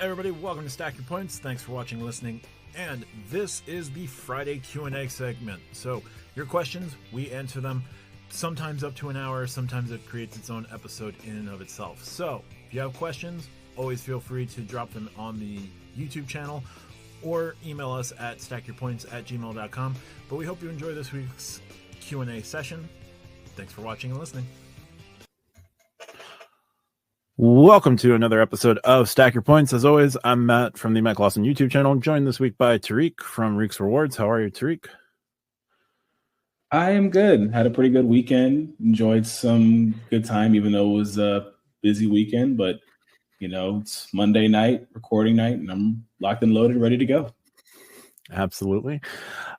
Everybody, welcome to Stack Your Points. Thanks for watching and listening. And this is the Friday Q&A segment. So your questions, we answer them, sometimes up to an hour, sometimes it creates its own episode in and of itself. So if you have questions, always feel free to drop them on the YouTube channel or email us at stackyourpoints@gmail.com. But we hope you enjoy this week's Q&A session. Thanks for watching and listening. Welcome to another episode of Stack Your Points. As always, I'm Matt from the Matt Clausen YouTube channel, joined this week by Tariq from Reek's Rewards. How are you, Tariq? I am good. Had a pretty good weekend. Enjoyed some good time, even though it was a busy weekend. But, you know, it's Monday night, recording night, and I'm locked and loaded, ready to go. Absolutely.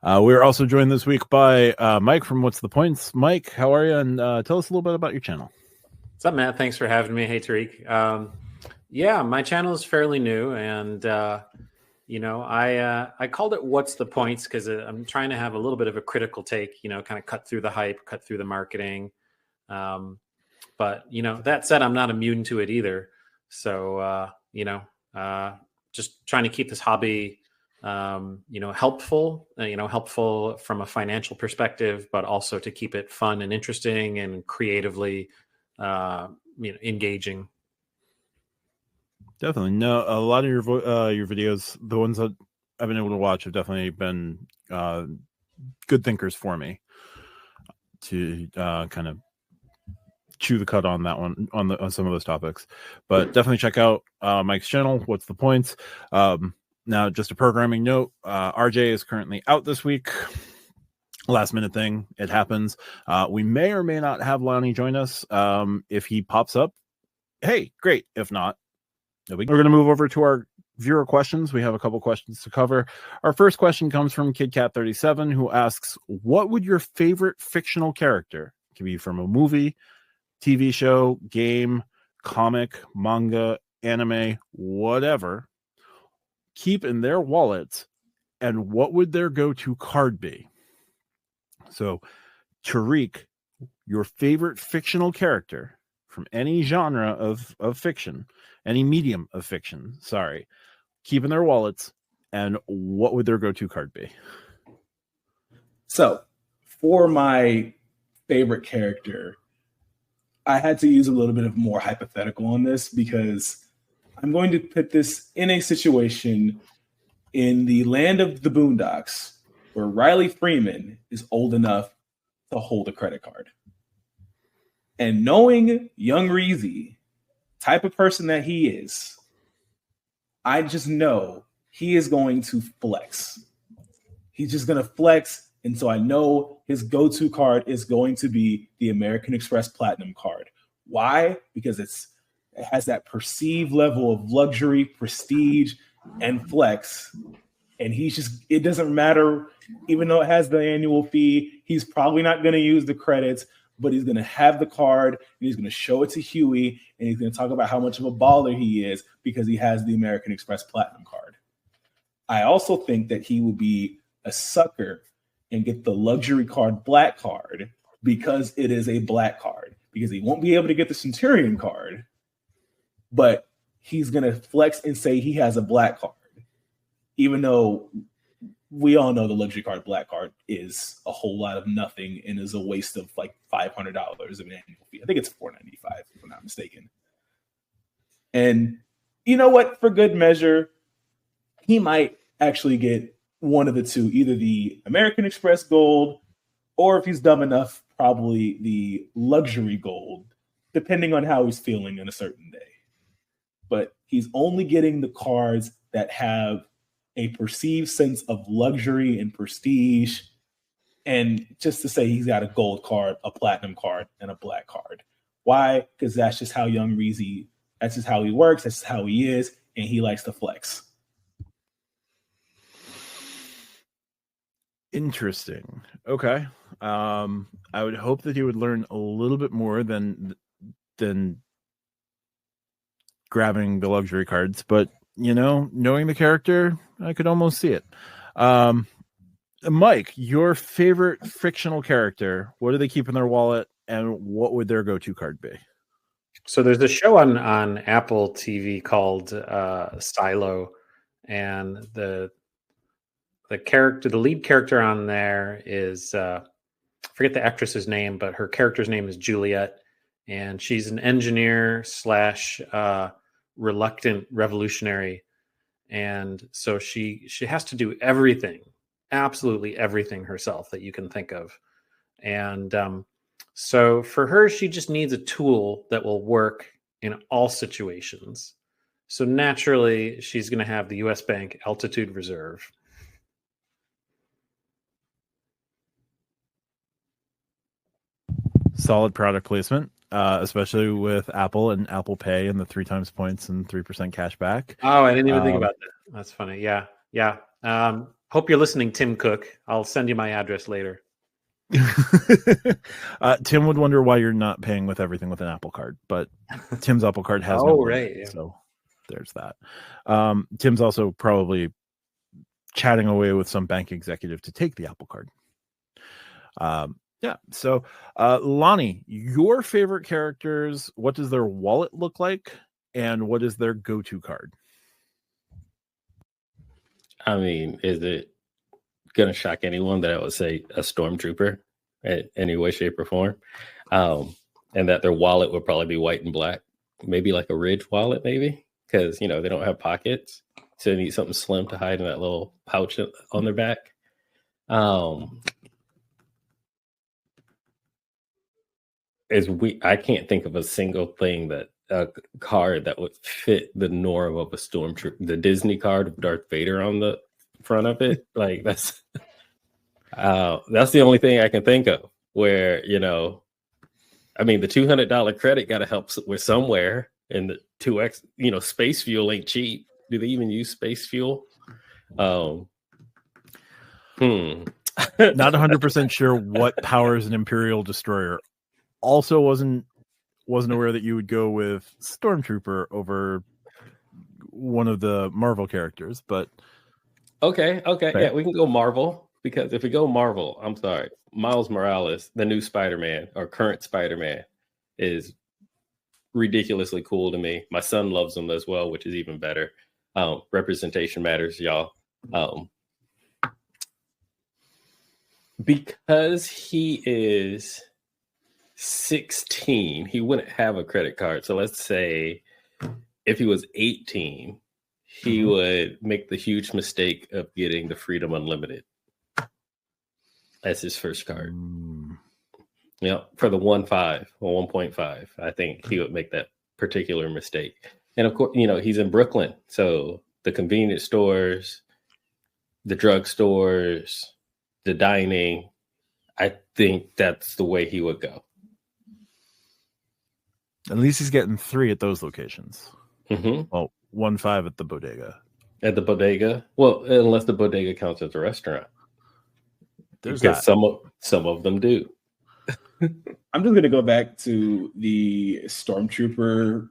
We're also joined this week by Mike from What's the Points. Mike, how are you? And tell us a little bit about your channel. What's up, Matt? Thanks for having me. Hey, Tariq. Yeah, my channel is fairly new, and you know, I called it "What's the Points" because I'm trying to have a little bit of a critical take. You know, kind of cut through the hype, cut through the marketing. But you know, that said, I'm not immune to it either. So you know, just trying to keep this hobby, you know, helpful. Helpful from a financial perspective, but also to keep it fun and interesting and creatively. Engaging. Definitely. No, a lot of your videos, the ones that I've been able to watch, have definitely been good thinkers for me to kind of chew the cud on that one, on some of those topics. But definitely check out Mike's channel. What's the Points? Now, just a programming note: RJ is currently out this week. Last minute thing, it happens. We may or may not have Lonnie join us. If he pops up, hey, great. If not, we're going to move over to our viewer questions. We have a couple questions to cover. Our first question comes from KeyKeyAdventure, who asks, what would your favorite fictional character, it can be from a movie, TV show, game, comic, manga, anime, whatever, keep in their wallets, and what would their go-to card be? So, Tariq, your favorite fictional character from any genre of fiction, any medium of fiction, keep in their wallets, and what would their go-to card be? So, for my favorite character, I had to use a little bit of more hypothetical on this because I'm going to put this in a situation in the land of the Boondocks where Riley Freeman is old enough to hold a credit card. And knowing young Reezy, type of person that he is, I just know he is going to flex. He's just going to flex. And so I know his go-to card is going to be the American Express Platinum card. Why? Because it has that perceived level of luxury, prestige, and flex. And it doesn't matter, even though it has the annual fee, he's probably not going to use the credits, but he's going to have the card, and he's going to show it to Huey, and he's going to talk about how much of a baller he is because he has the American Express Platinum card. I also think that he will be a sucker and get the luxury card black card because it is a black card, because he won't be able to get the Centurion card, but he's going to flex and say he has a black card. Even though we all know the luxury card black card is a whole lot of nothing and is a waste of like $500 of an annual fee. I think it's $495 if I'm not mistaken. And you know what? For good measure, he might actually get one of the two, either the American Express Gold, or if he's dumb enough, probably the luxury gold, depending on how he's feeling on a certain day. But he's only getting the cards that have a perceived sense of luxury and prestige, and just to say he's got a gold card, a platinum card, and a black card. Why? Because that's just how young Reezy, that's just how he works, that's just how he is, and he likes to flex. Interesting. Okay. I would hope that he would learn a little bit more than grabbing the luxury cards, but you know, knowing the character, I could almost see it. Mike, your favorite fictional character, what do they keep in their wallet, and what would their go-to card be? So there's a show on Apple TV called Silo, and the lead character on there is I forget the actress's name, but her character's name is Juliet, and she's an engineer slash reluctant revolutionary, and so she has to do everything, absolutely everything herself that you can think of, and so for her, she just needs a tool that will work in all situations. So naturally, she's going to have the U.S. Bank Altitude Reserve. Solid product placement, especially with Apple and Apple Pay and the 3 times points and 3% cash back. Oh, I didn't even think about that. That's funny. Yeah. Hope you're listening, Tim Cook. I'll send you my address later. Tim would wonder why you're not paying with everything with an Apple Card, but Tim's Apple Card has no limit, right. Yeah. So there's that. Tim's also probably chatting away with some bank executive to take the Apple Card. Yeah. So, Lonnie, your favorite characters, what does their wallet look like? And what is their go-to card? I mean, is it going to shock anyone that I would say a stormtrooper in any way, shape, or form? And that their wallet would probably be white and black, maybe like a Ridge wallet, maybe, because, you know, they don't have pockets. So they need something slim to hide in that little pouch on their back. I can't think of a single thing that a card that would fit the norm of a stormtrooper. The Disney card of Darth Vader on the front of it, like that's the only thing I can think of where, you know, I mean, the $200 credit got to help with somewhere, and the 2x, you know, space fuel ain't cheap. Do they even use space fuel? Not 100% sure what powers an Imperial destroyer. Also wasn't aware that you would go with Stormtrooper over one of the Marvel characters, but okay, yeah, we can go Marvel, because if we go Marvel, I'm sorry, Miles Morales, the new Spider-Man or current Spider-Man, is ridiculously cool to me. My son loves him as well, which is even better. Representation matters, y'all. Because he is 16, he wouldn't have a credit card. So let's say if he was 18, he would make the huge mistake of getting the Freedom Unlimited as his first card. Yeah, for the 1.5 or 1.5, I think he would make that particular mistake. And of course, you know, he's in Brooklyn, so the convenience stores, the drug stores, the dining, I think that's the way he would go. At least he's getting 3 at those locations. Well, 1.5 at the bodega. At the bodega? Well, unless the bodega counts as a restaurant. There's because that. some of them do. I'm just going to go back to the Stormtrooper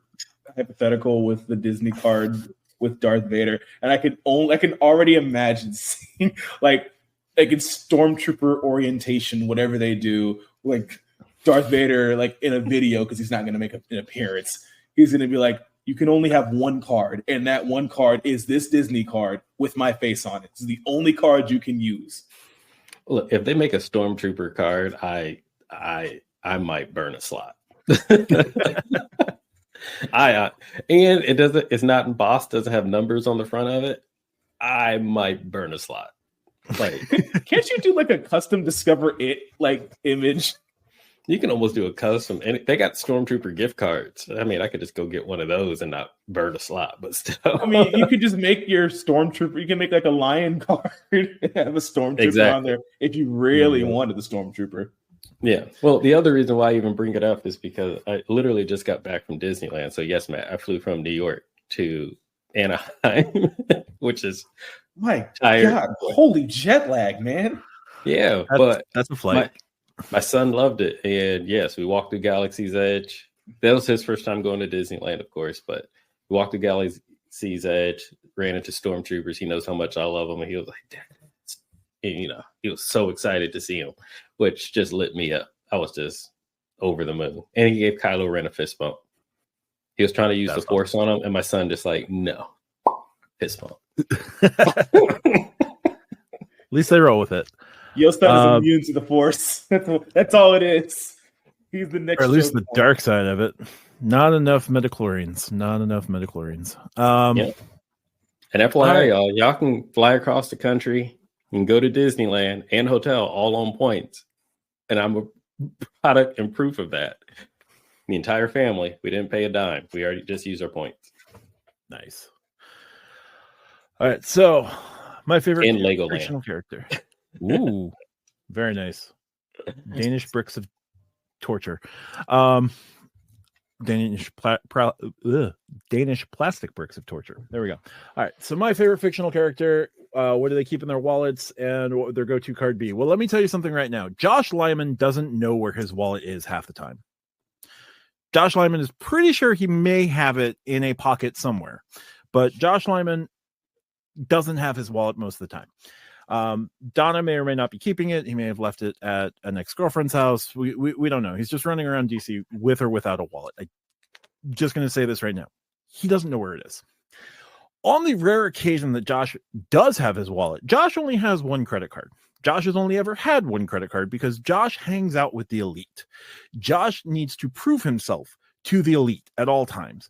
hypothetical with the Disney card with Darth Vader, and I can already imagine seeing like in Stormtrooper orientation, whatever they do, like Darth Vader, like in a video, because he's not going to make an appearance. He's going to be like, you can only have one card, and that one card is this Disney card with my face on it. It's the only card you can use. Look, if they make a Stormtrooper card, I might burn a slot. And it's not embossed, doesn't have numbers on the front of it. I might burn a slot. Like, can't you do like a custom Discover It like image? You can almost do a custom, and they got Stormtrooper gift cards. I mean, I could just go get one of those and not burn a slot, but still. I mean, you could just make your Stormtrooper. You can make like a lion card and have a Stormtrooper on there if you really wanted the Stormtrooper. Yeah. Well, the other reason why I even bring it up is because I literally just got back from Disneyland. So yes, Matt, I flew from New York to Anaheim, which is my God, holy jet lag, man. Yeah, that's a flight. My son loved it. And yes, we walked through Galaxy's Edge. That was his first time going to Disneyland, of course, but we walked through Galaxy's Edge, ran into Stormtroopers. He knows how much I love him. And he was like, Dad. And, you know, he was so excited to see him, which just lit me up. I was just over the moon. And he gave Kylo Ren a fist bump. He was trying to use That's the force on him, and my son just like, no, fist pump. At least they roll with it. Your son is immune to the force. That's all it is. He's the next. Or at least the chosen one. dark side of it. Not enough midichlorians. Not enough midichlorians. Yeah. And FYI, y'all can fly across the country and go to Disneyland and hotel all on points. And I'm a product and proof of that. The entire family, we didn't pay a dime. We already just used our points. Nice. All right, so my favorite In Legoland. fictional character. Ooh, very nice. Danish bricks of torture. Danish plastic bricks of torture. There we go. All right. So my favorite fictional character, what do they keep in their wallets and what would their go-to card be? Well, let me tell you something right now. Josh Lyman doesn't know where his wallet is half the time. Josh Lyman is pretty sure he may have it in a pocket somewhere, but Josh Lyman doesn't have his wallet most of the time. Donna may or may not be keeping it. He may have left it at an ex-girlfriend's house. We don't know. He's just running around DC with or without a wallet. I'm just going to say this right now. He doesn't know where it is. On the rare occasion that Josh does have his wallet, Josh only has one credit card. Josh has only ever had one credit card because Josh hangs out with the elite. Josh needs to prove himself to the elite at all times.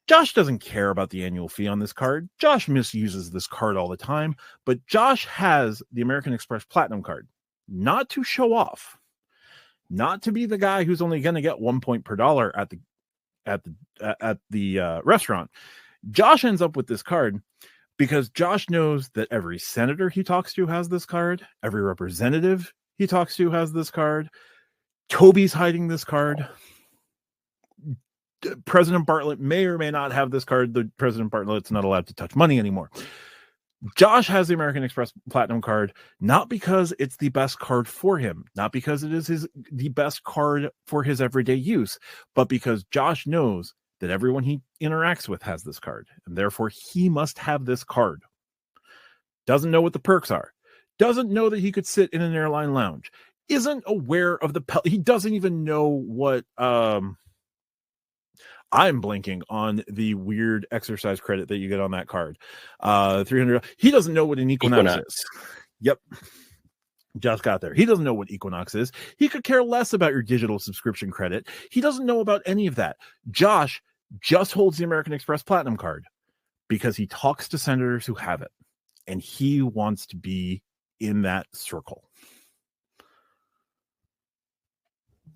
Josh doesn't care about the annual fee on this card. Josh misuses this card all the time, but Josh has the American Express Platinum card, not to show off, not to be the guy who's only going to get 1 point per dollar at the restaurant. Josh ends up with this card because Josh knows that every senator he talks to has this card, every representative he talks to has this card. Toby's hiding this card. President Bartlett may or may not have this card. The President Bartlett's not allowed to touch money anymore. Josh has the American Express Platinum card, not because it's the best card for him, not because it is the best card for his everyday use, but because Josh knows that everyone he interacts with has this card, and therefore he must have this card. Doesn't know what the perks are. Doesn't know that he could sit in an airline lounge. Isn't aware of he doesn't even know what I'm blanking on the weird exercise credit that you get on that card. 300. He doesn't know what an Equinox is. Yep. Just got there. He doesn't know what Equinox is. He could care less about your digital subscription credit. He doesn't know about any of that. Josh just holds the American Express Platinum card because he talks to senators who have it, and he wants to be in that circle.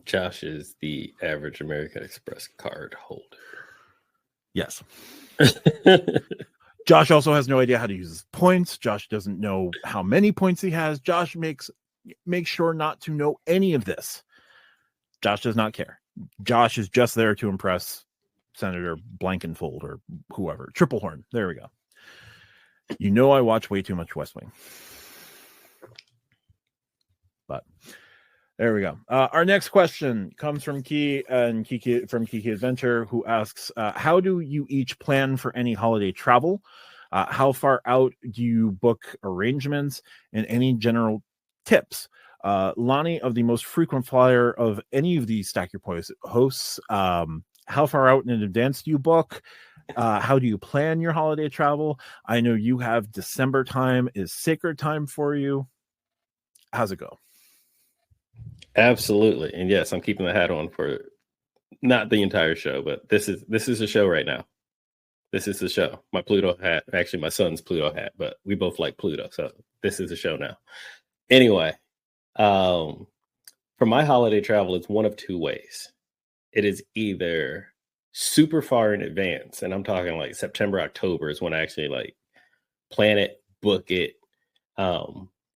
Josh is the average American Express card holder. Yes. Josh also has no idea how to use his points. Josh doesn't know how many points he has. Josh makes sure not to know any of this. Josh does not care. Josh is just there to impress Senator Blankenfold or whoever. Triplehorn. There we go. You know I watch way too much West Wing. But there we go. Our next question comes from Key and Kiki from KeyKeyAdventure, who asks, how do you each plan for any holiday travel? How far out do you book arrangements, and any general tips? Lonnie, of the most frequent flyer of any of these Stack Your Points hosts, how far out in advance do you book? How do you plan your holiday travel? I know you have December time is sacred time for you. How's it go? Absolutely. And yes, I'm keeping the hat on for not the entire show, but this is a show right now. This is the show. My Pluto hat, actually my son's Pluto hat, but we both like Pluto. So this is a show now. Anyway, for my holiday travel, it's one of two ways. It is either super far in advance, and I'm talking like September, October is when I actually like plan it, book it,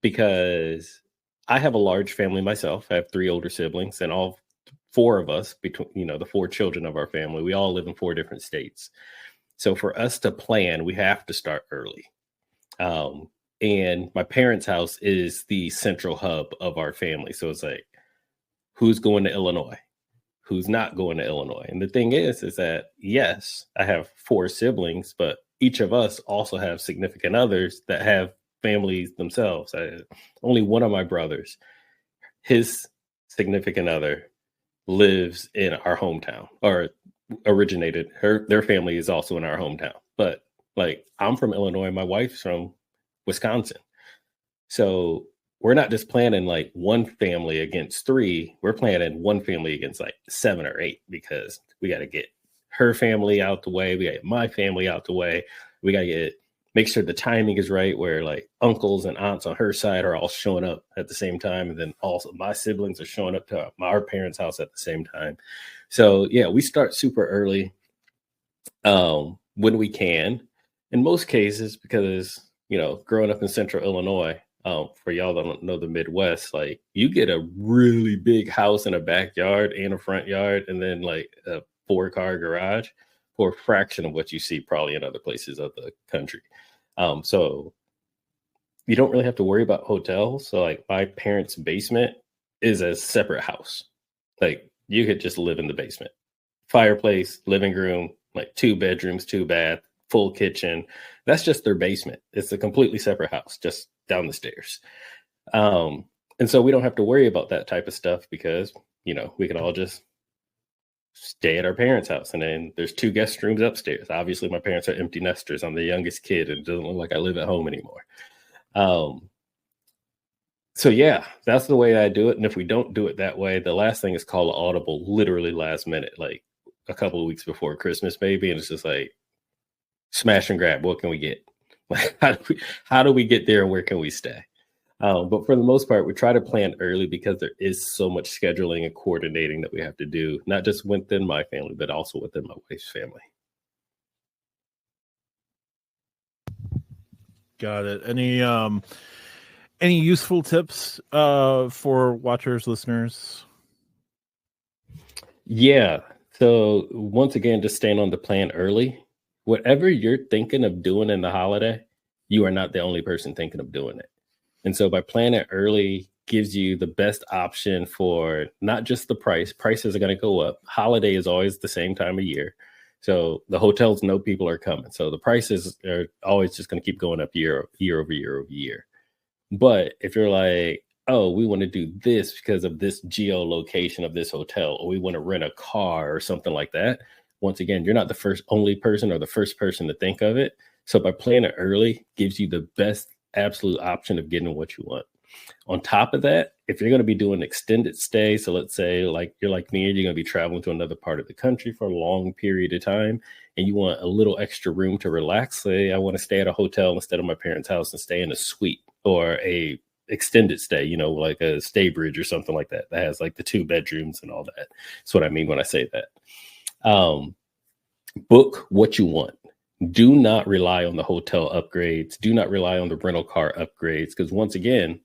because I have a large family myself. I have 3 older siblings, and all 4 of us, between the 4 children of our family, we all live in 4 different states. So for us to plan, we have to start early. And my parents' house is the central hub of our family. So it's like, who's going to Illinois? Who's not going to Illinois? And the thing is that, yes, I have 4 siblings, but each of us also have significant others that have families themselves. Only one of my brothers, his significant other lives in our hometown, or originated. Their family is also in our hometown. But like, I'm from Illinois, my wife's from Wisconsin. So we're not just planning like one family against 3. We're planning one family against like 7 or 8, because we got to get her family out the way. We got to get my family out the way. We got to make sure the timing is right, where like uncles and aunts on her side are all showing up at the same time. And then also my siblings are showing up to our parents' house at the same time. So yeah, we start super early when we can. In most cases, because, you know, growing up in central Illinois, for y'all that don't know the Midwest, like, you get a really big house and a backyard and a front yard, and then like a 4-car garage for a fraction of what you see probably in other places of the country. So you don't really have to worry about hotels. So like, my parents' basement is a separate house. Like, you could just live in the basement, fireplace, living room, like 2 bedrooms, 2 bath, full kitchen. That's just their basement. It's a completely separate house, just down the stairs. And so we don't have to worry about that type of stuff, because, you know, we can all just stay at our parents' house. And then there's 2 guest rooms upstairs. Obviously, my parents are empty nesters. I'm the youngest kid, and it doesn't look like I live at home anymore. So yeah, that's the way I do it. And if we don't do it that way, the last thing is call an audible, literally last minute, like a couple of weeks before Christmas, maybe. And it's just like, smash and grab. What can we get? Like, how do we get there, and where can we stay? But for the most part, we try to plan early, because there is so much scheduling and coordinating that we have to do, not just within my family, but also within my wife's family. Got it. Any useful tips for watchers, listeners? Yeah. So once again, just staying on the plan early. Whatever you're thinking of doing in the holiday, you are not the only person thinking of doing it. And so by planning early gives you the best option for not just the price. Prices are going to go up. Holiday is always the same time of year. So the hotels know people are coming. So the prices are always just going to keep going up year over year. But if you're like, oh, we want to do this because of this geolocation of this hotel, or we want to rent a car or something like that, once again, you're not the only person or the first person to think of it. So by planning early gives you the best absolute option of getting what you want. On top of that, if you're going to be doing extended stay, so let's say like you're like me, and you're going to be traveling to another part of the country for a long period of time, and you want a little extra room to relax. Say I want to stay at a hotel instead of my parents' house and stay in a suite, or a extended stay, you know, like a stay bridge or something like that has like the 2 bedrooms and all that. That's what I mean when I say that. Book what you want. Do not rely on the hotel upgrades. Do not rely on the rental car upgrades, because once again,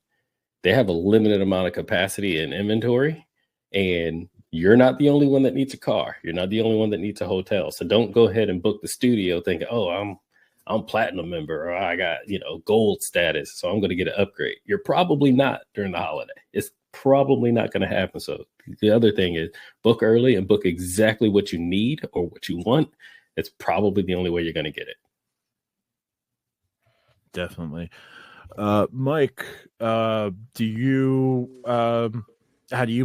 they have a limited amount of capacity and inventory, and you're not the only one that needs a car. You're not the only one that needs a hotel. So don't go ahead and book the studio thinking, oh, I'm platinum member, or I got, you know, gold status, so I'm going to get an upgrade. You're probably not during the holiday. It's probably not going to happen. So the other thing is book early and book exactly what you need or what you want. It's probably the only way you're going to get it. Definitely. Mike, how do you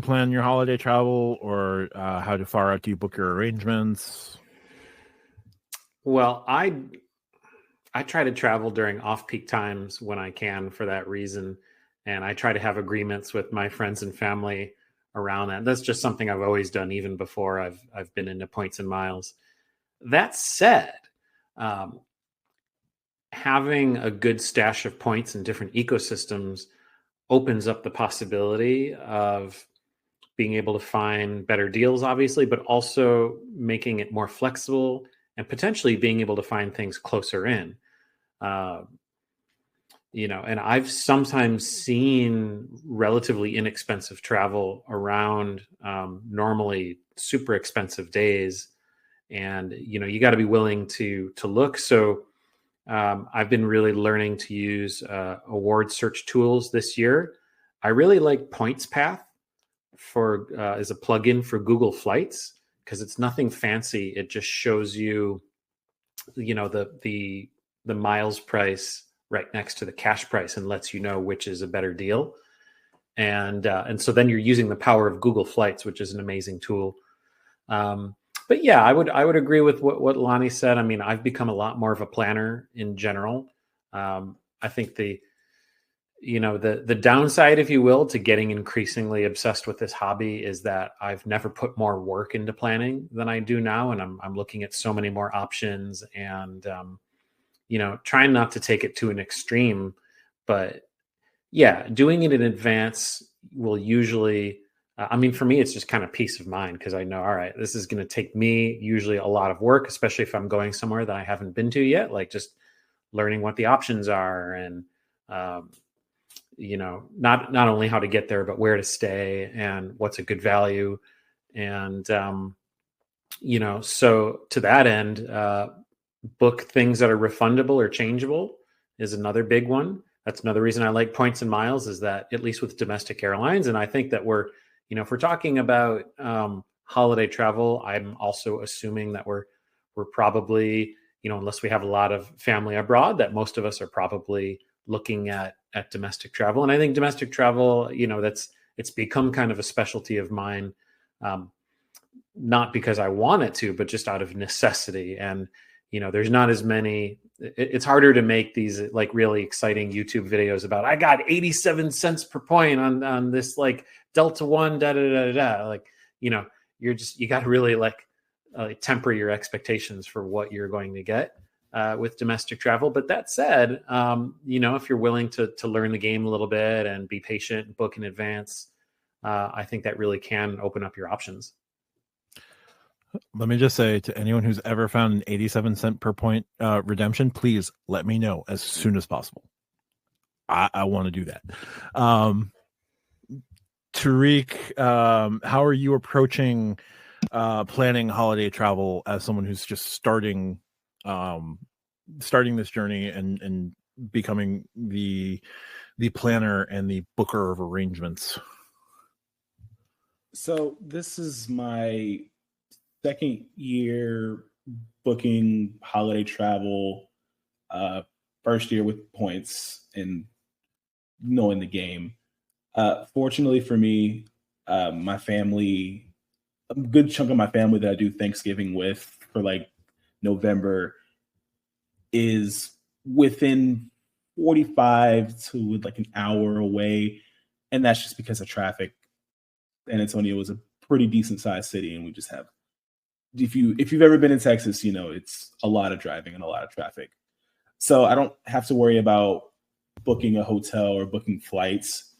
plan your holiday travel, or how far out do you book your arrangements? Well, I try to travel during off-peak times when I can for that reason. And I try to have agreements with my friends and family around that. That's just something I've always done, even before I've been into points and miles. That said, having a good stash of points in different ecosystems opens up the possibility of being able to find better deals, obviously, but also making it more flexible and potentially being able to find things closer in. And I've sometimes seen relatively inexpensive travel around normally super expensive days. And, you got to be willing to look. So I've been really learning to use award search tools this year. I really like PointsPath as a plugin for Google Flights, because it's nothing fancy. It just shows you, the miles price right next to the cash price and lets you know which is a better deal. And so then you're using the power of Google Flights, which is an amazing tool. But yeah, I would agree with what Lonnie said. I mean, I've become a lot more of a planner in general. I think the downside, if you will, to getting increasingly obsessed with this hobby is that I've never put more work into planning than I do now, and I'm looking at so many more options, and trying not to take it to an extreme, but yeah, doing it in advance will usually. I mean, for me, it's just kind of peace of mind because I know, all right, this is going to take me usually a lot of work, especially if I'm going somewhere that I haven't been to yet, like just learning what the options are and not only how to get there, but where to stay and what's a good value. And, so to that end, book things that are refundable or changeable is another big one. That's another reason I like points and miles, is that at least with domestic airlines. And I think that if we're talking about holiday travel, I'm also assuming that we're probably, unless we have a lot of family abroad, that most of us are probably looking at domestic travel. And I think domestic travel, it's become kind of a specialty of mine, not because I want it to, but just out of necessity. And, there's not as many, it's harder to make these like really exciting YouTube videos about, I got 87 cents per point on this like Delta One, da, da, da, da, da. Like, you got to really temper your expectations for what you're going to get with domestic travel. But that said, if you're willing to learn the game a little bit and be patient and book in advance, I think that really can open up your options. Let me just say to anyone who's ever found an 87 cent per point redemption, please let me know as soon as possible. I want to do that. Tariq, how are you approaching planning holiday travel as someone who's just starting this journey and becoming the planner and the booker of arrangements? So this is my second year booking holiday travel, first year with points and knowing the game. Fortunately for me, my family, a good chunk of my family that I do Thanksgiving with for like November is within 45 to like an hour away. And that's just because of traffic. San Antonio is a pretty decent sized city, and we just have, if you've ever been in Texas, it's a lot of driving and a lot of traffic. So I don't have to worry about booking a hotel or booking flights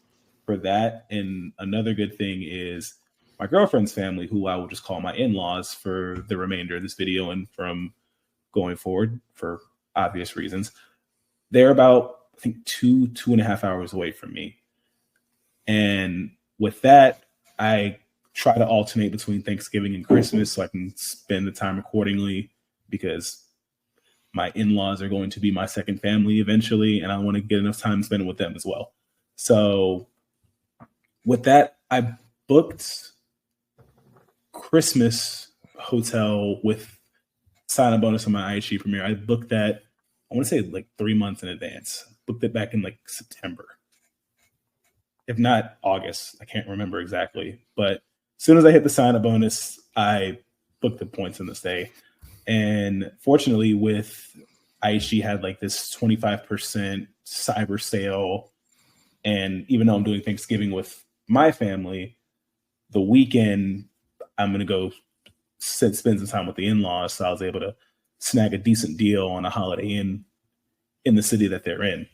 for that. And another good thing is my girlfriend's family, who I will just call my in-laws for the remainder of this video and from going forward for obvious reasons. They're about, I think, 2.5 hours away from me. And with that, I try to alternate between Thanksgiving and Christmas so I can spend the time accordingly, because my in-laws are going to be my second family eventually, and I want to get enough time spent with them as well. So with that, I booked Christmas hotel with sign-up bonus on my IHG Premier. I booked that, I want to say like 3 months in advance. Booked it back in like September, if not August. I can't remember exactly. But as soon as I hit the sign-up bonus, I booked the points in the stay. And fortunately, with IHG had like this 25% cyber sale. And even though I'm doing Thanksgiving with my family, the weekend I'm going to go spend some time with the in-laws. So I was able to snag a decent deal on a Holiday Inn in the city that they're in.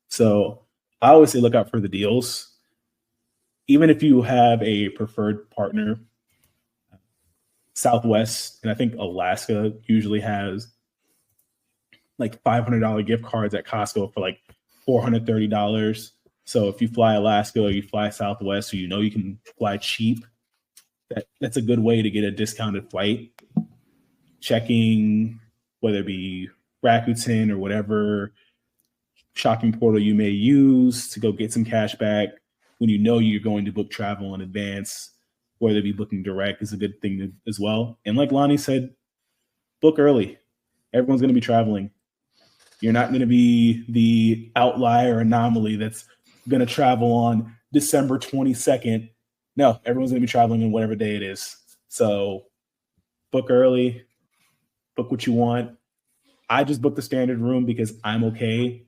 So I always say look out for the deals. Even if you have a preferred partner, Southwest, and I think Alaska usually has like $500 gift cards at Costco for like $430. So if you fly Alaska or you fly Southwest, or you can fly cheap, that's a good way to get a discounted flight. Checking whether it be Rakuten or whatever shopping portal you may use to go get some cash back when you're going to book travel in advance, whether it be booking direct is a good thing as well. And like Lonnie said, book early. Everyone's going to be traveling. You're not going to be the outlier anomaly that's going to travel on December 22nd. No, everyone's going to be traveling on whatever day it is. So book early, book what you want. I just booked the standard room because I'm okay.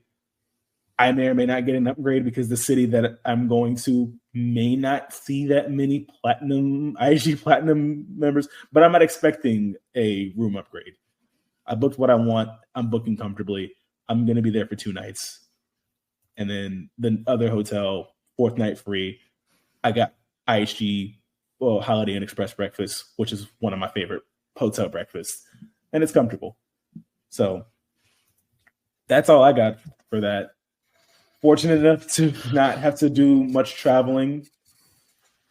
I may or may not get an upgrade because the city that I'm going to may not see that many IG platinum members, but I'm not expecting a room upgrade. I booked what I want. I'm booking comfortably. I'm going to be there for 2 nights. And then the other hotel, 4th night free. I got IHG, Holiday Inn Express breakfast, which is one of my favorite hotel breakfasts. And it's comfortable. So that's all I got for that. Fortunate enough to not have to do much traveling.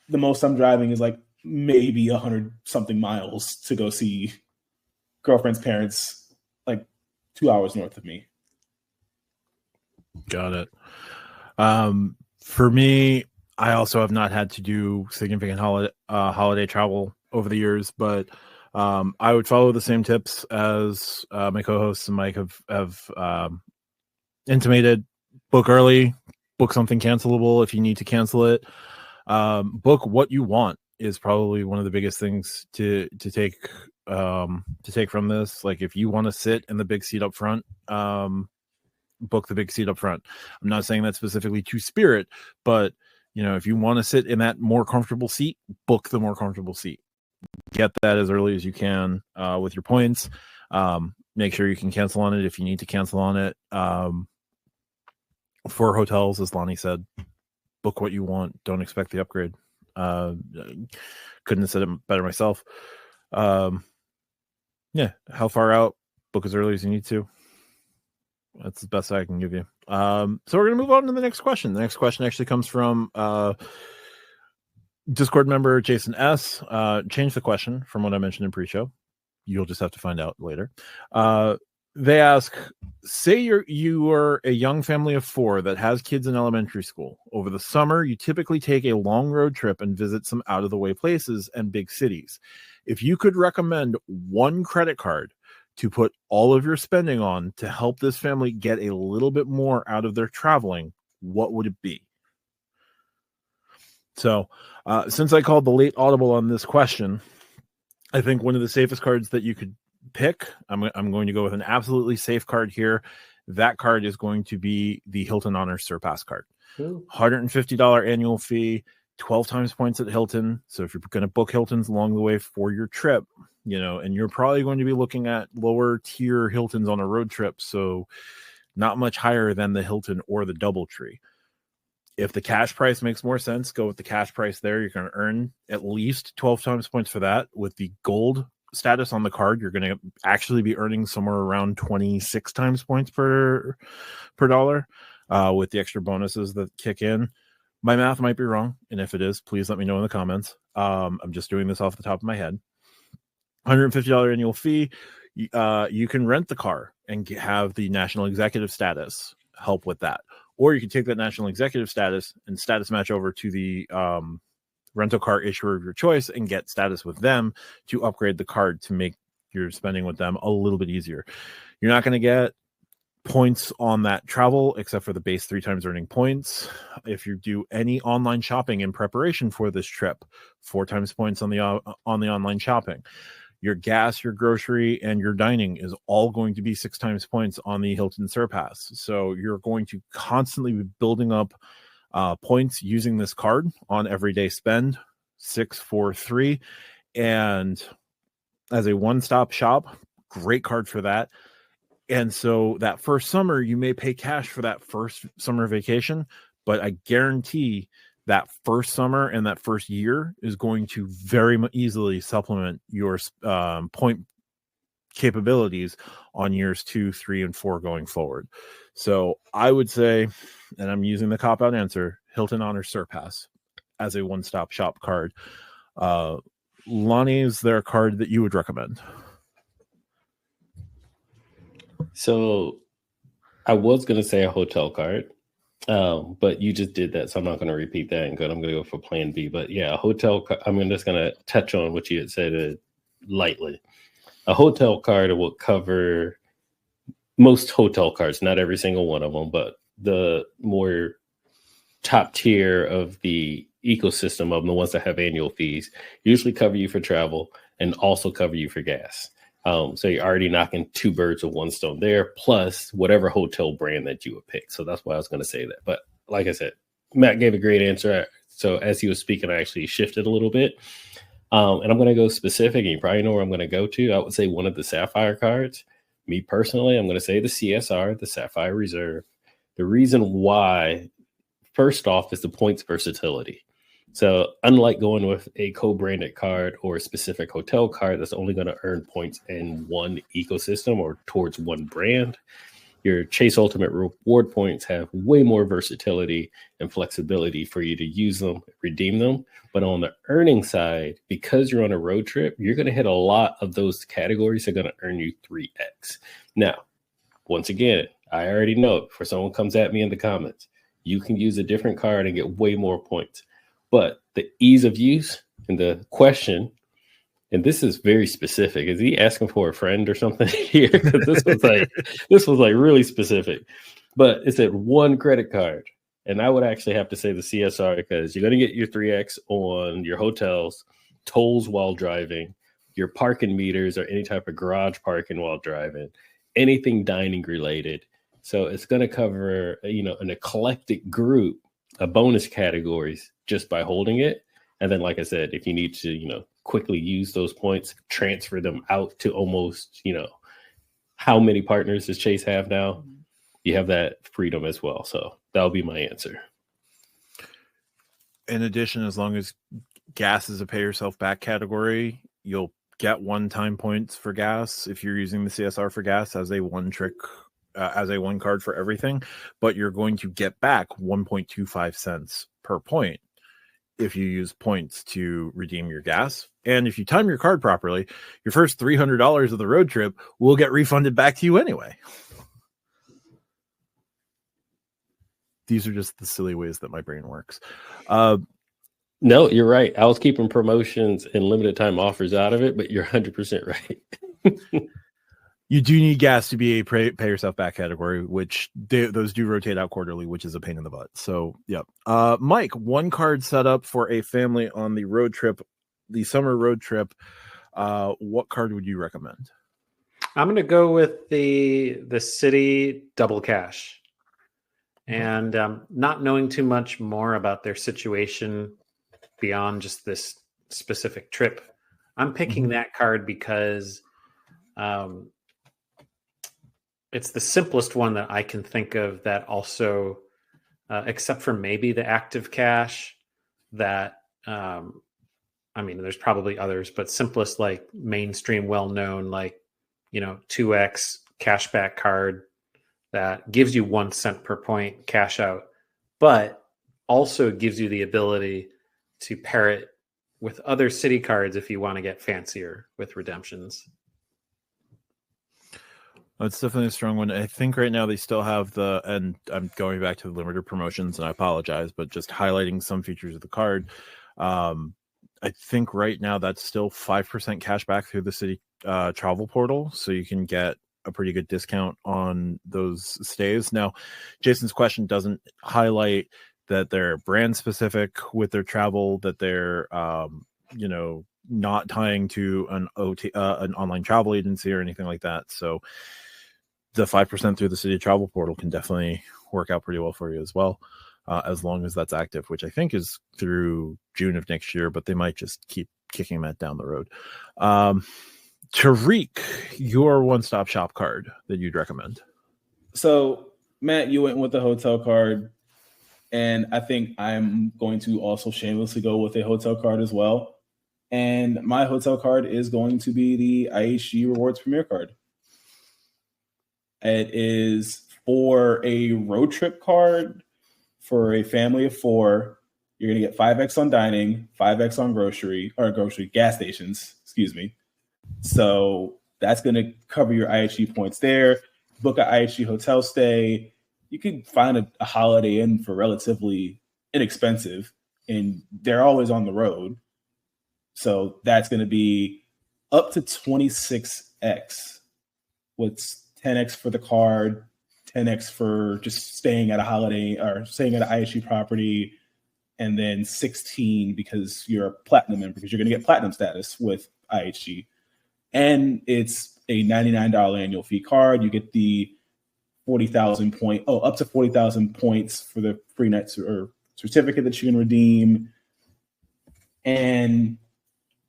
The most I'm driving is like maybe 100-something miles to go see girlfriend's parents, like 2 hours north of me. Got it. For me, I also have not had to do significant holiday travel over the years, but I would follow the same tips as my co-hosts and Mike have intimated. Book early, book something cancelable if you need to cancel it. Book what you want is probably one of the biggest things to take from this. Like if you want to sit in the big seat up front, book the big seat up front. I'm not saying that specifically to Spirit, but if you want to sit in that more comfortable seat, book the more comfortable seat. Get that as early as you can with your points. Make sure you can cancel on it if you need to cancel on it. For hotels, as Lonnie said, book what you want. Don't expect the upgrade. Couldn't have said it better myself. How far out? Book as early as you need to. That's the best I can give you. So we're going to move on to the next question. The next question actually comes from Discord member Jason S. Change the question from what I mentioned in pre-show. You'll just have to find out later. They ask, say you are a young family of 4 that has kids in elementary school. Over the summer, you typically take a long road trip and visit some out-of-the-way places and big cities. If you could recommend one credit card to put all of your spending on to help this family get a little bit more out of their traveling, what would it be? So, since I called the late audible on this question, I think one of the safest cards that you could pick, I'm going to go with an absolutely safe card here. That card is going to be the Hilton Honors Surpass card. Ooh. $150 annual fee, 12 times points at Hilton. So if you're going to book Hiltons along the way for your trip, and you're probably going to be looking at lower tier Hiltons on a road trip, so not much higher than the Hilton or the DoubleTree. If the cash price makes more sense, go with the cash price there. You're going to earn at least 12 times points for that. With the gold status on the card, you're going to actually be earning somewhere around 26 times points per dollar with the extra bonuses that kick in. My math might be wrong, and if it is, please let me know in the comments. I'm just doing this off the top of my head. $150 annual fee. You can rent the car and have the national executive status help with that. Or you can take that national executive status and status match over to the rental car issuer of your choice and get status with them to upgrade the card to make your spending with them a little bit easier. You're not going to get points on that travel except for the base 3 times earning points. If you do any online shopping in preparation for this trip, 4 times points on the online shopping. Your gas, your grocery, and your dining is all going to be 6 times points on the Hilton Surpass. So you're going to constantly be building up points using this card on everyday spend. 6, 4, 3. And as a one-stop shop, great card for that. And so that first summer, you may pay cash for that first summer vacation, but I guarantee that first summer and that first year is going to very easily supplement your point capabilities on years 2, 3, and 4 going forward. So I would say, and I'm using the cop-out answer, Hilton Honors Surpass as a one-stop shop card. Lonnie, is there a card that you would recommend? So I was going to say a hotel card, but you just did that, so I'm not going to repeat that. I'm going to go for plan B. But yeah, a hotel card, I'm just going to touch on what you had said lightly. A hotel card will cover most hotel cards, not every single one of them, but the more top tier of the ecosystem of them, the ones that have annual fees, usually cover you for travel and also cover you for gas. So you're already knocking two birds with one stone there, plus whatever hotel brand that you would pick. So that's why I was going to say that. But like I said, Matt gave a great answer. So as he was speaking, I actually shifted a little bit. And I'm going to go specific, and you probably know where I'm going to go to. I would say one of the Sapphire cards. Me personally, I'm going to say the CSR, the Sapphire Reserve. The reason why, first off, is the points versatility. So unlike going with a co-branded card or a specific hotel card that's only going to earn points in one ecosystem or towards one brand, your Chase Ultimate reward points have way more versatility and flexibility for you to use them, redeem them. But on the earning side, because you're on a road trip, you're going to hit a lot of those categories that are going to earn you 3x. Now, once again, I already know if someone comes at me in the comments, you can use a different card and get way more points. But the ease of use and the question, and this is very specific. Is he asking for a friend or something here? Because this was like really specific. But it said one credit card. And I would actually have to say the CSR because you're going to get your 3x on your hotels, tolls while driving, your parking meters or any type of garage parking while driving, anything dining related. So it's going to cover, an eclectic group of bonus categories just by holding it. And then, like I said, if you need to, quickly use those points, transfer them out to almost, how many partners does Chase have now? You have that freedom as well. So that'll be my answer. In addition, as long as gas is a pay yourself back category, you'll get one-time points for gas if you're using the CSR for gas as a one card for everything, but you're going to get back 1.25 cents per point if you use points to redeem your gas. And if you time your card properly, your first $300 of the road trip will get refunded back to you anyway. These are just the silly ways that my brain works. No, you're right. I was keeping promotions and limited time offers out of it, but you're 100% right. You do need gas to be a pay yourself back category, which those do rotate out quarterly, which is a pain in the butt. So, yeah. Mike, one card set up for a family on the road trip, the summer road trip. What card would you recommend? I'm going to go with the City Double Cash. And not knowing too much more about their situation beyond just this specific trip, I'm picking that card because it's the simplest one that I can think of that also, except for maybe the active cash that, there's probably others, but simplest, like mainstream, well-known, like, 2X cashback card that gives you 1 cent per point cash out, but also gives you the ability to pair it with other city cards if you want to get fancier with redemptions. It's definitely a strong one. I think right now they still have and I'm going back to the limited promotions, and I apologize, but just highlighting some features of the card. I think right now that's still 5% cash back through the city travel portal, so you can get a pretty good discount on those stays. Now, Jason's question doesn't highlight that they're brand specific with their travel, that they're not tying to an online travel agency or anything like that. So the 5% through the city travel portal can definitely work out pretty well for you as well, as long as that's active, which I think is through June of next year, but they might just keep kicking that down the road. Tariq, your one-stop shop card that you'd recommend. So, Matt, you went with the hotel card, and I think I'm going to also shamelessly go with a hotel card as well. And my hotel card is going to be the IHG Rewards Premier card. It is for a road trip card for a family of 4. You're going to get 5x on dining, 5x on grocery gas stations, excuse me. So that's going to cover your IHG points there. Book an IHG hotel stay. You can find a Holiday Inn for relatively inexpensive, and they're always on the road. So that's going to be up to 26x. What's 10x for the card, 10x for just staying at a holiday or staying at an IHG property, and then 16 because you're a platinum member, because you're going to get platinum status with IHG. And it's a $99 annual fee card. You get the 40,000 point, up to 40,000 points for the free nights or certificate that you can redeem. And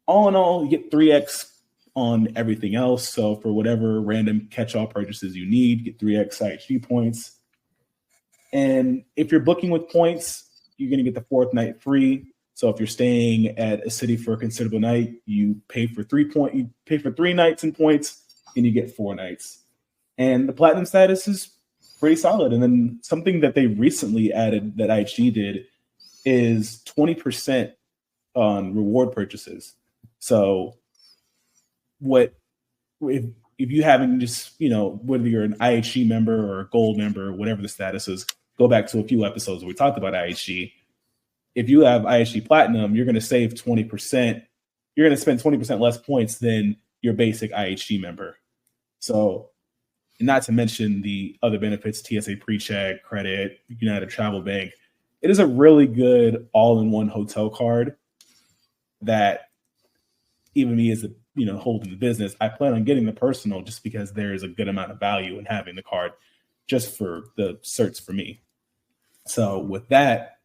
all in all, you get 3x on everything else. So for whatever random catch-all purchases you need, you get 3x IHG points. And if you're booking with points, you're going to get the fourth night free. So if you're staying at a city for a considerable night, you pay for 3 nights in points, and you get 4 nights. And the platinum status is pretty solid. And then something that they recently added that IHG did is 20% on reward purchases. So if you haven't just, whether you're an IHG member or a gold member, or whatever the status is, go back to a few episodes where we talked about IHG. If you have IHG Platinum, you're going to save 20%. You're going to spend 20% less points than your basic IHG member. So, not to mention the other benefits, TSA PreCheck, credit, United Travel Bank. It is a really good all-in-one hotel card that even me as holding the business, I plan on getting the personal just because there is a good amount of value in having the card just for the certs for me. So with that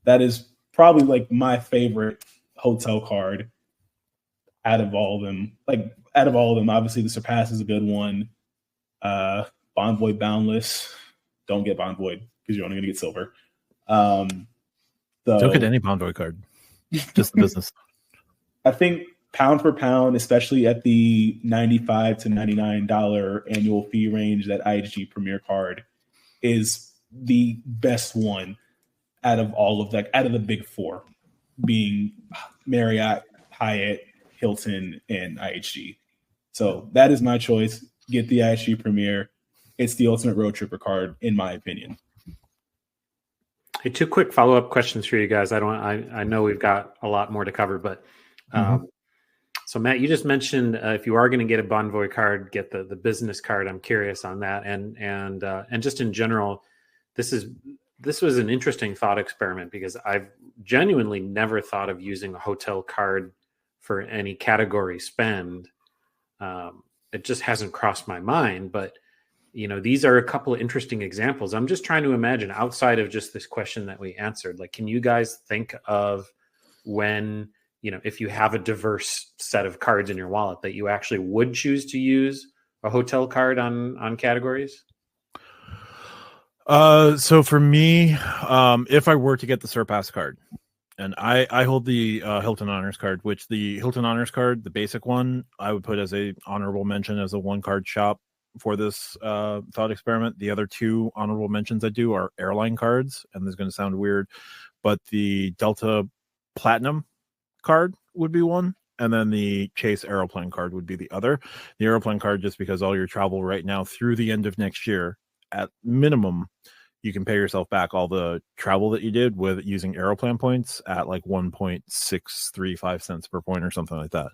is probably like my favorite hotel card out of all of them. Obviously the Surpass is a good one. Bonvoy Boundless. Don't get Bonvoy because you're only going to get silver. Don't get any Bonvoy card. Just the business. I think pound for pound, especially at the $95 to $99 annual fee range, that IHG Premier card is the best one out of the big four, being Marriott, Hyatt, Hilton, and IHG. So that is my choice. Get the IHG Premier. It's the ultimate road tripper card, in my opinion. Hey, 2 quick follow-up questions for you guys. I know we've got a lot more to cover, but so Matt, you just mentioned if you are going to get a Bonvoy card, get the business card. I'm curious on that, and just in general, this was an interesting thought experiment because I've genuinely never thought of using a hotel card for any category spend. It just hasn't crossed my mind, but these are a couple of interesting examples. I'm just trying to imagine outside of just this question that we answered. Like, can you guys think of when, if you have a diverse set of cards in your wallet, that you actually would choose to use a hotel card on categories? So for me, if I were to get the Surpass card, and I hold the Hilton Honors card, which the Hilton Honors card, the basic one, I would put as a honorable mention as a 1-card shop for this thought experiment. The other 2 honorable mentions I do are airline cards, and this is going to sound weird, but the Delta Platinum card would be one, and then the Chase Aeroplane card would be the other. The Aeroplane card, just because all your travel right now through the end of next year, at minimum, you can pay yourself back all the travel that you did with using Aeroplane points at like 1.635 cents per point or something like that.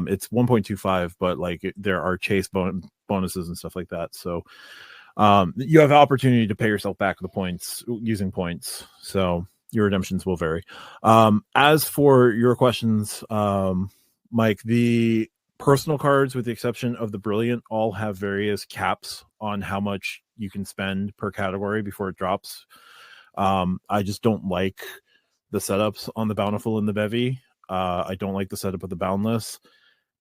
It's 1.25, but there are Chase bonuses and stuff like that. So you have the opportunity to pay yourself back the points using points. So your redemptions will vary. As for your questions, Mike, the personal cards, with the exception of the Brilliant, all have various caps on how much you can spend per category before it drops. I just don't like the setups on the Bountiful and the Bevy. I don't like the setup of the Boundless.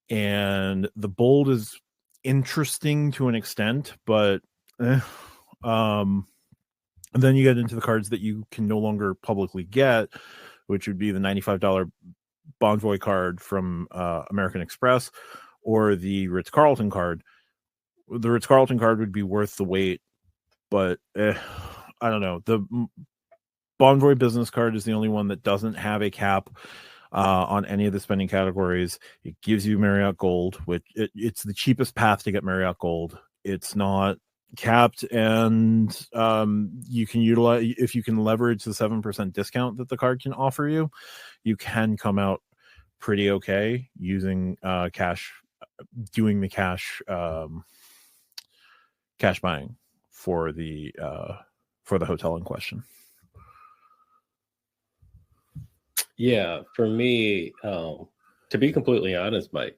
And the Bold is interesting to an extent, but and then you get into the cards that you can no longer publicly get, which would be the $95 Bonvoy card from American Express or the Ritz-Carlton card. The Ritz-Carlton card would be worth the wait, but I don't know. The Bonvoy business card is the only one that doesn't have a cap on any of the spending categories. It gives you Marriott Gold, which it's the cheapest path to get Marriott Gold. It's not capped, and you can utilize, if you can leverage the 7% discount that the card can offer you, you can come out pretty okay using cash, doing the cash buying for the hotel in question. Yeah, for me, to be completely honest, Mike,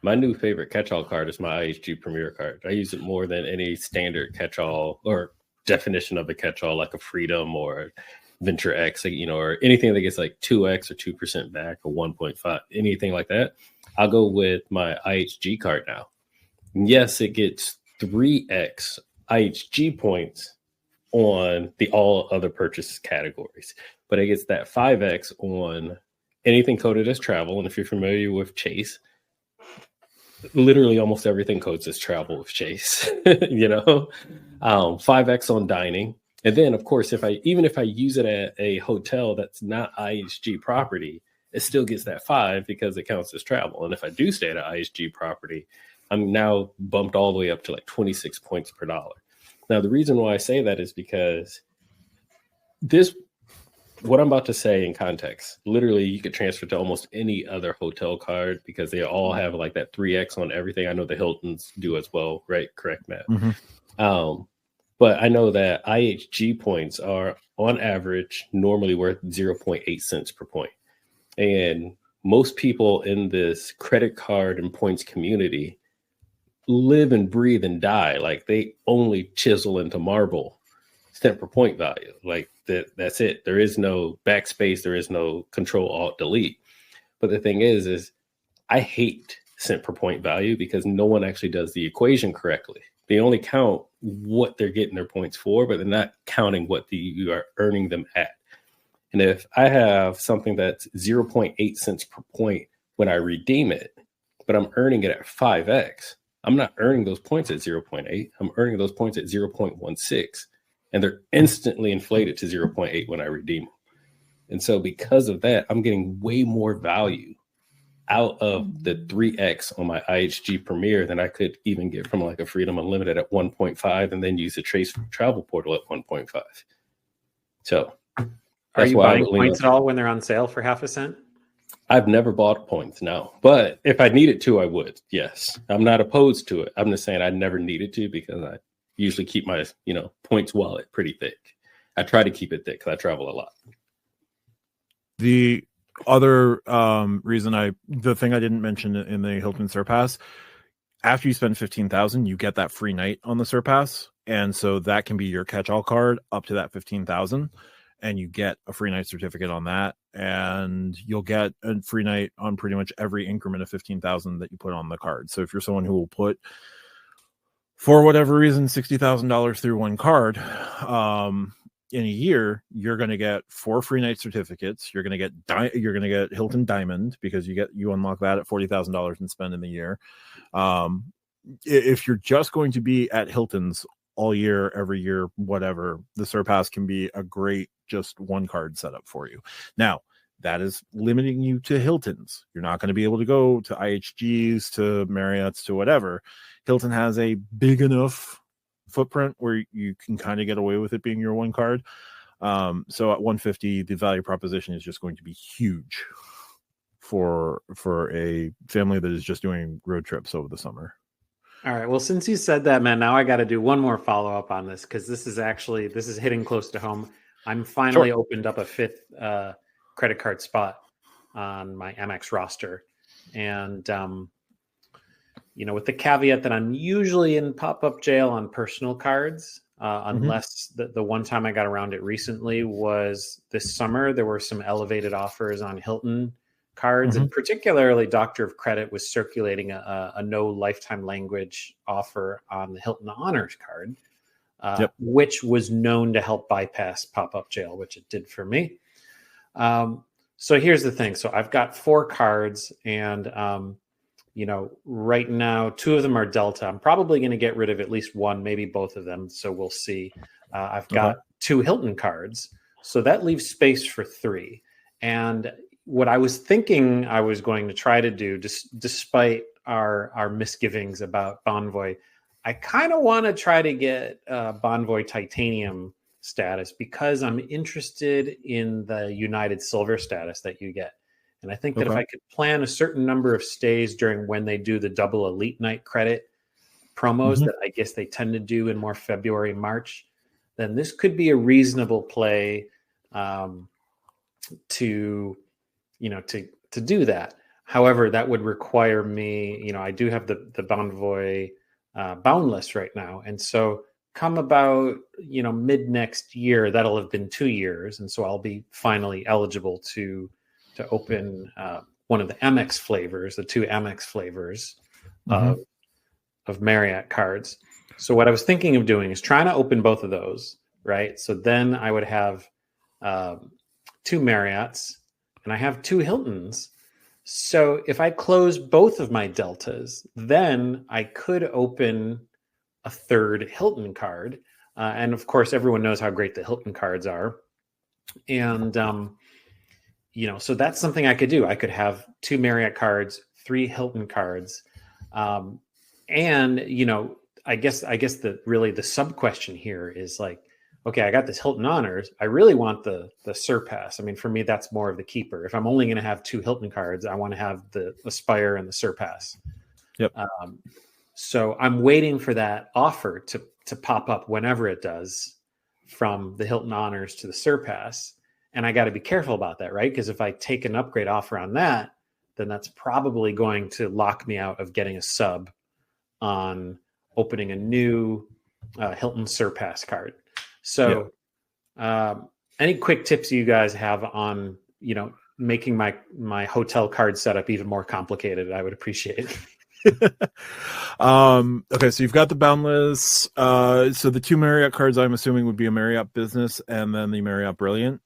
my new favorite catch-all card is my IHG Premier card. I use it more than any standard catch-all or definition of a catch-all, like a Freedom or Venture X, or anything that gets like 2x or 2% back or 1.5, anything like that. I'll go with my IHG card now. Yes, it gets 3x IHG points on the all other purchase categories, but it gets that 5x on anything coded as travel. And if you're familiar with Chase, literally almost everything codes as travel with Chase, 5x on dining. And then of course, even if I use it at a hotel that's not IHG property, it still gets that 5 because it counts as travel. And if I do stay at an IHG property, I'm now bumped all the way up to like 26 points per dollar. Now, the reason why I say that is because what I'm about to say in context, literally you could transfer to almost any other hotel card because they all have like that 3x on everything. I know the Hiltons do as well, right? Correct, Matt? Mm-hmm. But I know that IHG points are on average normally worth 0.8 cents per point. And most people in this credit card and points community live and breathe and die. Like they only chisel into marble cent per point value. Like that's it. There is no backspace. There is no Control Alt Delete. But the thing is I hate cent per point value because no one actually does the equation correctly. They only count what they're getting their points for, but they're not counting what you are earning them at. And if I have something that's 0.8 cents per point when I redeem it, but I'm earning it at 5x, I'm not earning those points at 0.8. I'm earning those points at 0.16. And they're instantly inflated to 0.8 when I redeem them. And so because of that, I'm getting way more value out of the 3x on my IHG Premier than I could even get from like a Freedom Unlimited at 1.5 and then use the Trace Travel Portal at 1.5. So are you buying points at all when they're on sale for half a cent? I've never bought points, no. But if I needed to, I would. Yes. I'm not opposed to it. I'm just saying I never needed to because I usually keep my, points wallet pretty thick. I try to keep it thick because I travel a lot. The other the thing I didn't mention in the Hilton Surpass, after you spend 15,000, you get that free night on the Surpass. And so that can be your catch-all card up to that 15,000. And you get a free night certificate on that, and you'll get a free night on pretty much every increment of 15,000 that you put on the card. So if you're someone who will put, for whatever reason, $60,000 through one card in a year, you're going to get 4 free night certificates. You're going to get Hilton Diamond because you unlock that at $40,000 and spend in the year. If you're just going to be at Hilton's all year, every year, whatever, the Surpass can be a great just one card setup for you. Now, that is limiting you to Hilton's. You're not going to be able to go to IHG's, to Marriott's, to whatever. Hilton has a big enough footprint where you can kind of get away with it being your one card. So at 150, the value proposition is just going to be huge for a family that is just doing road trips over the summer. All right. Well, since you said that, man, now I got to do one more follow-up on this because this is hitting close to home. I'm finally opened up a 5th credit card spot on my Amex roster. And, with the caveat that I'm usually in pop-up jail on personal cards, unless the one time I got around it recently was this summer. There were some elevated offers on Hilton cards, and particularly Doctor of Credit was circulating a no lifetime language offer on the Hilton Honors card, which was known to help bypass pop-up jail, which it did for me. So here's the thing. So I've got 4 cards, and right now 2 of them are Delta. I'm probably going to get rid of at least one, maybe both of them. So we'll see. I've got 2 Hilton cards, so that leaves space for 3. And what I was thinking I was going to try to do, despite our misgivings about Bonvoy, I kind of want to try to get Bonvoy Titanium status because I'm interested in the United Silver status that you get. And I think that if I could plan a certain number of stays during when they do the double Elite Night credit promos that I guess they tend to do in more February, March, then this could be a reasonable play to to do that. However, that would require me, I do have the Bonvoy Boundless right now. And so come about, mid next year, that'll have been 2 years. And so I'll be finally eligible to open one of the MX flavors, the 2 MX flavors of Marriott cards. So what I was thinking of doing is trying to open both of those, right? So then I would have 2 Marriotts and I have 2 Hiltons. So if I close both of my deltas, then I could open a 3rd Hilton card. And of course, everyone knows how great the Hilton cards are. And, so that's something I could do. I could have 2 Marriott cards, 3 Hilton cards. And, I guess the sub question here is like, okay, I got this Hilton Honors. I really want the Surpass. I mean, for me, that's more of the keeper. If I'm only going to have 2 Hilton cards, I want to have the Aspire and the Surpass. Yep. So I'm waiting for that offer to pop up whenever it does, from the Hilton Honors to the Surpass. And I got to be careful about that, right? Because if I take an upgrade offer on that, then that's probably going to lock me out of getting a sub on opening a new Hilton Surpass card. So any quick tips you guys have on, making my hotel card setup even more complicated, I would appreciate it. Okay, so you've got the Boundless. So the 2 Marriott cards, I'm assuming, would be a Marriott Business and then the Marriott Brilliant,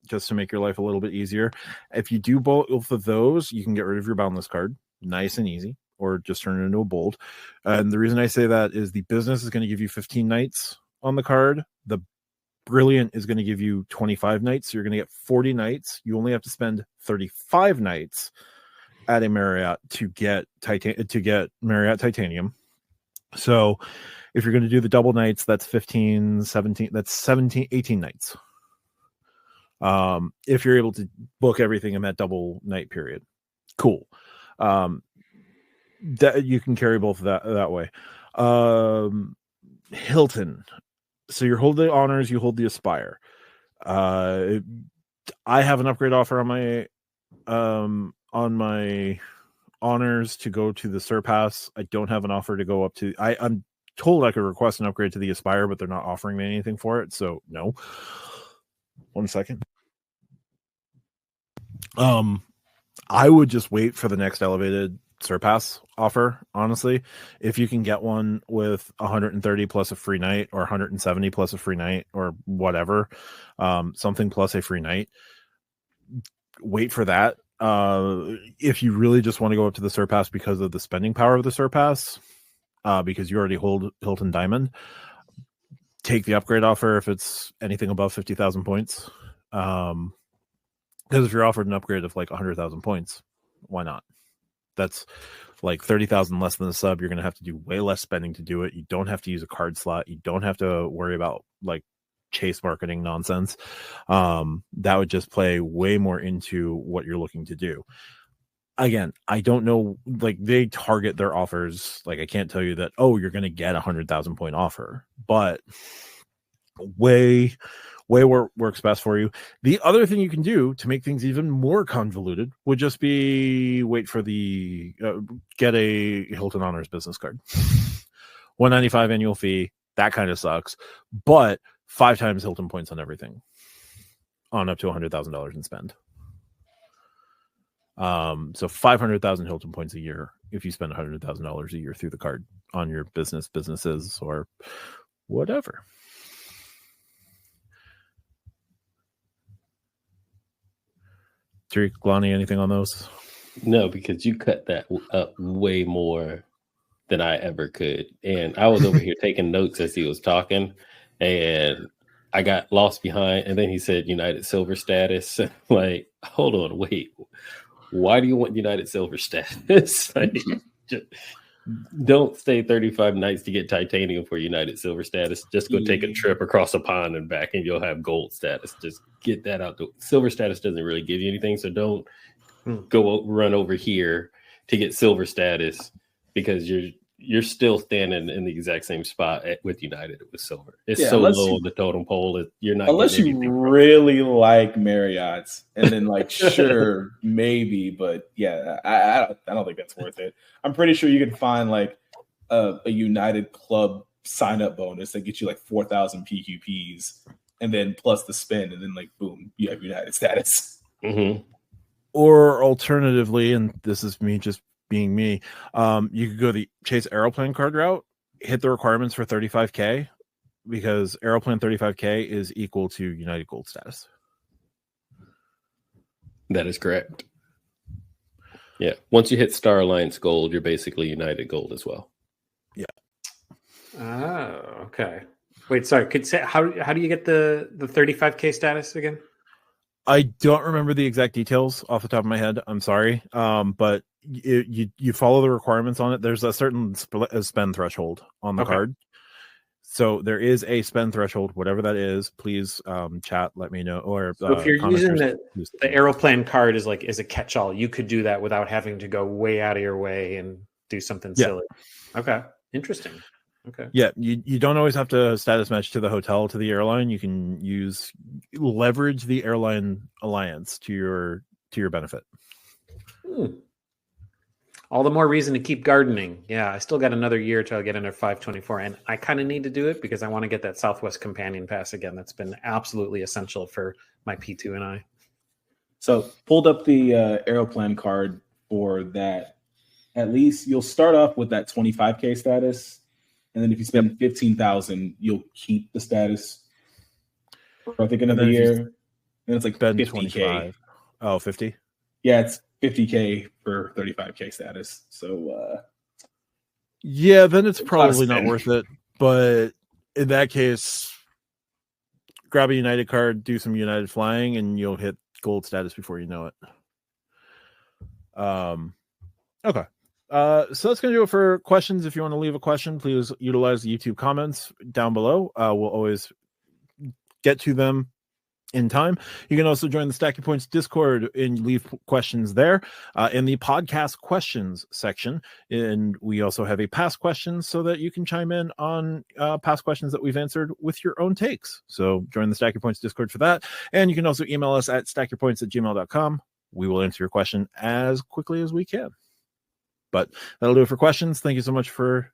just to make your life a little bit easier. If you do both of those, you can get rid of your Boundless card. Nice and easy. Or just turn it into a bold. And the reason I say that is the Business is going to give you 15 nights on the card. The Brilliant is going to give you 25 nights. So you're going to get 40 nights. You only have to spend 35 nights at a Marriott to get Marriott Titanium. So if you're going to do the double nights, that's 15, 17, that's 17, 18 nights. If you're able to book everything in that double night period. Cool. That you can carry both that way. Hilton. So you hold the Honors, you hold the Aspire. I have an upgrade offer on my Honors to go to the Surpass. I don't have an offer to go up to. I'm told I could request an upgrade to the Aspire, but they're not offering me anything for it. So no. 1 second. I would just wait for the next elevated Surpass offer, honestly. If you can get one with 130 plus a free night, or 170 plus a free night, or whatever, something plus a free night, wait for that. If you really just want to go up to the Surpass because of the spending power of the Surpass, because you already hold Hilton Diamond, take the upgrade offer if it's anything above 50,000 points. Because if you're offered an upgrade of like 100,000 points, why not? That's like 30,000 less than the sub. You're going to have to do way less spending to do it. You don't have to use a card slot. You don't have to worry about like chase marketing nonsense. That would just play way more into what you're looking to do. Again, I don't know, like they target their offers. Like I can't tell you that, oh, you're going to get 100,000 point offer, but way works best for you. The other thing you can do to make things even more convoluted would just be wait for the get a Hilton Honors business card. $195 annual fee. That kind of sucks, but 5 times Hilton points on everything, on up to $100,000 in spend. So 500,000 Hilton points a year if you spend $100,000 a year through the card on your businesses, or whatever. Tariq, Lonnie, anything on those? No, because you cut that up way more than I ever could. And I was over here taking notes as he was talking, and I got lost behind. And then he said United Silver status. Like, hold on, wait. Why do you want United Silver status? Like, just don't stay 35 nights to get titanium for United Silver status. Just go take a trip across a pond and back, and you'll have gold status. Just get that out. Silver status doesn't really give you anything, so don't go run over here to get silver status, because you're still standing in the exact same spot with United with silver. It's Yeah, so unless low you- on the totem pole that you're not Unless getting you anything. really like Marriott's, and then like sure maybe, but yeah, I don't think that's worth it. I'm pretty sure you can find like a United Club sign up bonus that gets you like 4,000 PQPs, and then plus the spend, and then like boom, you have United status. Mm-hmm. Or alternatively, and this is me just being me, you could go the Chase Aeroplan card route, hit the requirements for 35K, because Aeroplan 35K is equal to United Gold status. That is correct. Yeah. Once you hit Star Alliance Gold, you're basically United Gold as well. Yeah. Oh, okay. Wait, sorry. Could say how do you get the 35K status again? I don't remember the exact details off the top of my head. I'm sorry. But you follow the requirements on it. There's a certain spend threshold on the card. So there is a spend threshold, whatever that is. Please chat, let me know. Or so if you're using the Aeroplan card is a catch-all, you could do that without having to go way out of your way and do something silly. Okay. Interesting. Okay. Yeah, you don't always have to status match to the hotel, to the airline. You can leverage the airline alliance to your benefit. All the more reason to keep gardening. Yeah, I still got another year till I get under 524, and I kind of need to do it because I want to get that Southwest Companion Pass again. That's been absolutely essential for my P2 and I. So pulled up the Aeroplan card for that. At least you'll start off with that 25K status. And then if you spend 15,000, you'll keep the status for I think another year. And it's like 50K. 25. Oh, 50? Yeah, it's 50K for 35K status. So yeah, then it's probably not worth it. But in that case, grab a United card, do some United flying, and you'll hit gold status before you know it. Okay. So that's going to do it for questions. If you want to leave a question, please utilize the YouTube comments down below. We'll always get to them in time. You can also join the Stack Your Points Discord and leave questions there in the podcast questions section. And we also have a past questions so that you can chime in on past questions that we've answered with your own takes. So join the Stack Your Points Discord for that. And you can also email us at stackyourpoints@gmail.com. We will answer your question as quickly as we can. But that'll do it for questions. Thank you so much for